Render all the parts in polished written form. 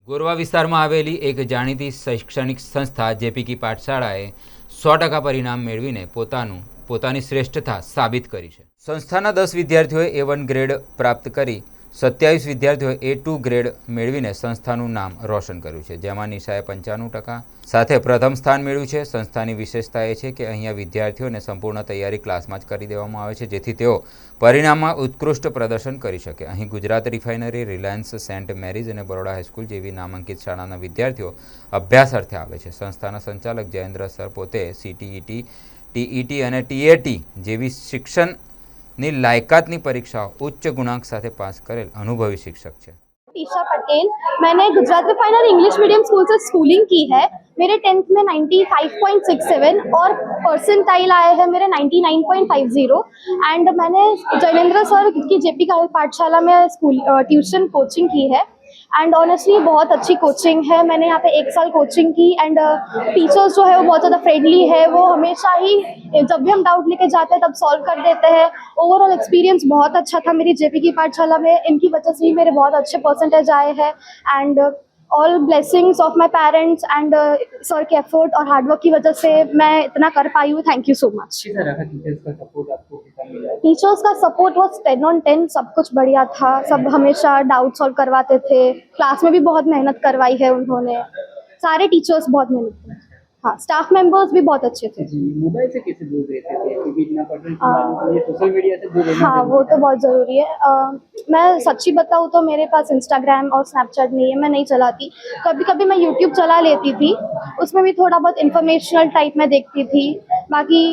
ગોરવા વિસ્તારમાં આવેલી એક જાણીતી શૈક્ષણિક સંસ્થા જેપીકી પાઠશાળાએ 100% પરિણામ મેળવીને પોતાની શ્રેષ્ઠતા સાબિત કરી છે। સંસ્થાના 10 વિદ્યાર્થીઓએ A1 ગ્રેડ પ્રાપ્ત કરી 27 વિદ્યાર્થીઓએ A2 ગ્રેડ મેળવીને સંસ્થાનું નામ રોશન કર્યું છે, જેમાં નિશાએ 95% સાથે પ્રથમ સ્થાન મેળવ્યું છે। સંસ્થાની વિશેષતા એ છે કે અહીંયા વિદ્યાર્થીઓને સંપૂર્ણ તૈયારી ક્લાસમાં જ કરી દેવામાં આવે છે, જેથી તેઓ પરિણામમાં ઉત્કૃષ્ટ પ્રદર્શન કરી શકે। અહીં Gujarat refinery, Reliance, Saint Mary's અને બરોડા હાઈસ્કૂલ જેવી નામાંકિત શાળાના વિદ્યાર્થીઓ અભ્યાસ અર્થે આવે છે। સંસ્થાના સંચાલક જયેન્દ્ર સર પોતે CTET, TET અને TAT જેવી શિક્ષણની લાયકાતની પરીક્ષાઓ ઉચ્ચ ગુણાંક સાથે પાસ કરેલ અनुभवी शिक्षक છે। टीशा पटेल, मैंने Gujarat refinery English medium school से स्कूलिंग की है। मेरे 10th में 95.67 और परसेंटाइल आए हैं मेरे 99.50 एंड मैंने जयेंद्र सर की जेपी पाठशाला में स्कूल ट्यूशन कोचिंग की है एंड ऑनेस्टली बहुत अच्छी कोचिंग है। मैंने यहाँ पे 1 साल कोचिंग की एंड टीचर्स जो है वो बहुत ज़्यादा फ्रेंडली है। वो हमेशा ही जब भी हम डाउट लेके जाते हैं तब सॉल्व कर देते हैं। ओवरऑल एक्सपीरियंस बहुत अच्छा था मेरी जेपी की पाठशाला में। इनकी वजह से ही मेरे बहुत अच्छे परसेंटेज आए हैं and all blessings of my parents and sir के एफर्ट और हार्डवर्क की वजह से मैं इतना कर पाई हूँ। Thank you so much. Teachers का सपोर्ट वॉज 10 on 10, सब कुछ बढ़िया था। सब हमेशा डाउट सॉल्व करवाते थे। क्लास में भी बहुत मेहनत करवाई है उन्होंने। सारे टीचर्स बहुत मेहनत की। हाँ, स्टाफ मेंबर्स भी बहुत अच्छे थे। मोबाइल से कैसे दूर रहते थे क्योंकि इतना पढ़ने के लिए सोशल मीडिया से दूर रहना। हाँ, वो तो बहुत ज़रूरी है। मैं सच्ची बताऊँ तो मेरे पास इंस्टाग्राम और स्नैपचैट नहीं है, मैं नहीं चलाती। कभी कभी मैं यूट्यूब चला लेती थी, उसमें भी थोड़ा बहुत इन्फॉर्मेशनल टाइप में देखती थी। बाकी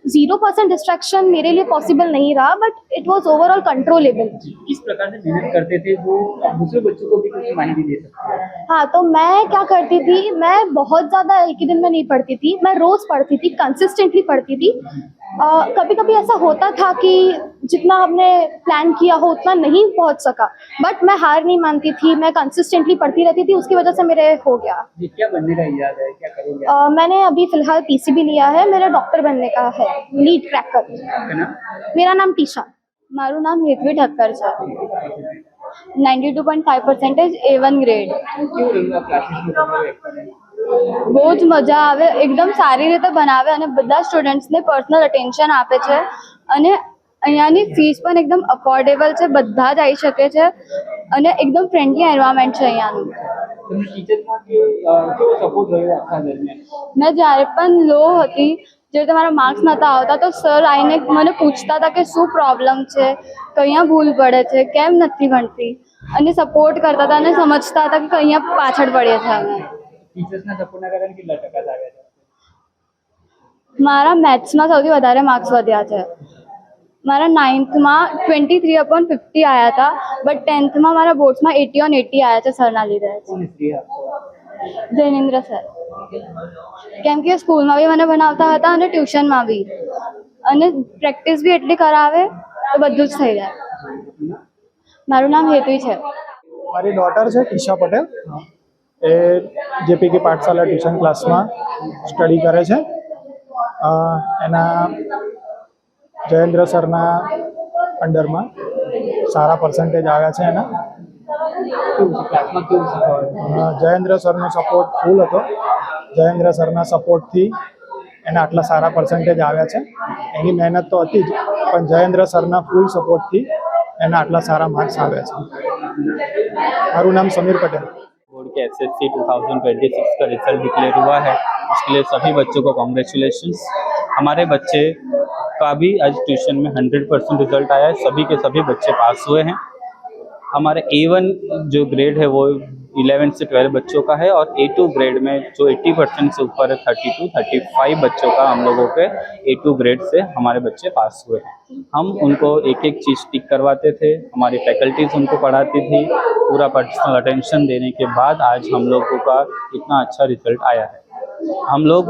0% डिस्ट्रैक्शन मेरे लिए पॉसिबल नहीं रहा, but it was overall controllable. किस प्रकार से मेहनत करते थे वो दूसरे बच्चों को भी कुछ माहिती दे सकते हैं? हाँ, तो मैं क्या करती थी, मैं बहुत ज़्यादा एक ही दिन में नहीं पढ़ती थी, मैं रोज़ पढ़ती थी, कंसिस्टेंटली पढ़ती थी। कभी कभी ऐसा होता था कि जितना हमने प्लान किया हो उतना नहीं पहुंच सका, बट मैं हार नहीं मानती थी, मैं कंसिस्टेंटली पढ़ती रहती थी। उसकी वजह से मेरे हो गया। ये क्या बनने का इरादा है, क्या करोगे? मैंने अभी फिलहाल PCB लिया है, मेरा डॉक्टर बनने का है, लीड क्रैकर। मेरा नाम टीशा। मारू नाम हेतवी ठक्कर है। 92.5% A1 ग्रेड। બહુ જ મજા આવે, એકદમ સારી રીતે બનાવે અને બધા સ્ટુડન્ટ્સને પર્સનલ અટેન્શન આપે છે અને અહીંયાની ફીસ પણ એકદમ અફોર્ડેબલ છે, બધા જ આવી શકે છે અને એકદમ ફ્રેન્ડલી એન્વાયરમેન્ટ છે અહીંયાનું। મેં જ્યારે પણ લો હતી, જે તમારા માર્ક્સ નહોતા આવતા તો સર આવીને મને પૂછતા હતા કે શું પ્રોબ્લેમ છે, કયા ભૂલ પડે છે, કેમ નથી ભણતી અને સપોર્ટ કરતા હતા અને સમજતા હતા કે કયા પાછળ પડીએ છીએ અમે। ટીચર્સના સપોર્ટના કારણે કેટલા ટકા આવ્યા છે? મારા મેથ્સમાં સૌથી વધારે માર્ક્સ વધ્યા છે। મારા 9th માં 23/50 આવ્યા હતા, બટ 10th માં મારા બોર્ડ્સમાં 80 on 80 આવ્યા છે સરના લીધે। જયેન્દ્ર સર, કેમ કે સ્કૂલમાં બી મને બનાવતા હતા અને ટ્યુશનમાં બી, અને પ્રેક્ટિસ બી એટલી કરાવે તો બધું જ થઈ જાય। મારું નામ હેતવી છે। મારી ડોટર છે ટીશા પટેલ, એ જેપીકી પાઠશાલા ટ્યુશન ક્લાસમાં સ્ટડી કરે છે। એના જયેન્દ્ર સરના અંડરમાં સારા પર્સન્ટેજ આવ્યા છે એના। જયેન્દ્ર સરનો સપોર્ટ ફૂલ હતો। જયેન્દ્ર સરના સપોર્ટથી એના આટલા સારા પર્સન્ટેજ આવ્યા છે। એની મહેનત તો હતી જ, પણ જયેન્દ્ર સરના ફૂલ સપોર્ટથી એના આટલા સારા માર્ક્સ આવ્યા છે। મારું નામ समीर पटेल। बोर्ड के SSC 2026 का रिजल्ट डिक्लेयर हुआ है, उसके लिए सभी बच्चों को कॉन्ग्रेचुलेशंस। हमारे बच्चे का भी आज ट्यूशन में 100% रिजल्ट आया है, सभी के सभी बच्चे पास हुए हैं। हमारे A1 जो ग्रेड है वो 11 से 12 बच्चों का है और A2 ग्रेड में जो 80% से ऊपर है 32-35 बच्चों का हम लोगों के A2 ग्रेड से हमारे बच्चे पास हुए हैं। हम उनको एक एक चीज़ टिक करवाते थे, हमारी फैकल्टीज उनको पढ़ाती थी, पूरा पर्सनल अटेंशन देने के बाद आज हम लोगों का इतना अच्छा रिजल्ट आया है। हम लोग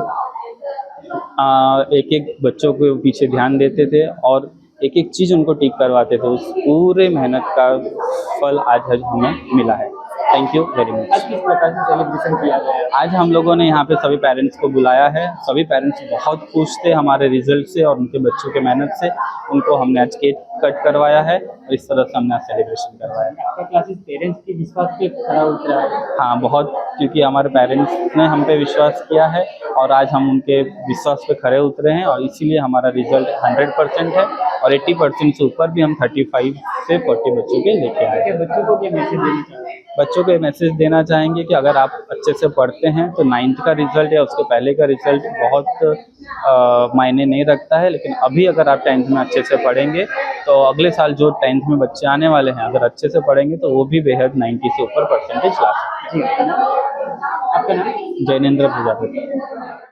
एक एक बच्चों के पीछे ध्यान देते थे और एक एक चीज़ उनको टिक करवाते थे। उस पूरे मेहनत का फल आज हमें मिला है। Thank you very much. आज किस प्रकार से सेलिब्रेशन किया गया? आज हम लोगों ने यहाँ पे सभी पेरेंट्स को बुलाया है। सभी पेरेंट्स बहुत खुश थे हमारे रिजल्ट से और उनके बच्चों के मेहनत से। उनको हमने आज केक कट करवाया है और इस तरह से हमने आज सेलिब्रेशन करवाया है। आपका क्लासेस पेरेंट्स के विश्वास पे खरा उतरा है। हाँ, बहुत, क्योंकि हमारे पेरेंट्स ने हम पे विश्वास किया है और आज हम उनके विश्वास पे खरे उतरे हैं और इसीलिए हमारा रिजल्ट 100% है और 80% से ऊपर भी हम 35 से 40 बच्चों के लेके आए हैं। बच्चों को क्या मैसेज देना चाहिए? बच्चों को ये मैसेज देना चाहेंगे कि अगर आप अच्छे से पढ़ते हैं तो 9th का रिजल्ट या उसके पहले का रिजल्ट बहुत मायने नहीं रखता है, लेकिन अभी अगर आप 10th में अच्छे से पढ़ेंगे तो अगले साल जो 10th में बच्चे आने वाले हैं अगर अच्छे से पढ़ेंगे तो वो भी बेहद 90 से ऊपर परसेंटेज ला सकते हैं। जी, आपका नाम? जैनेंद्र प्रजापति।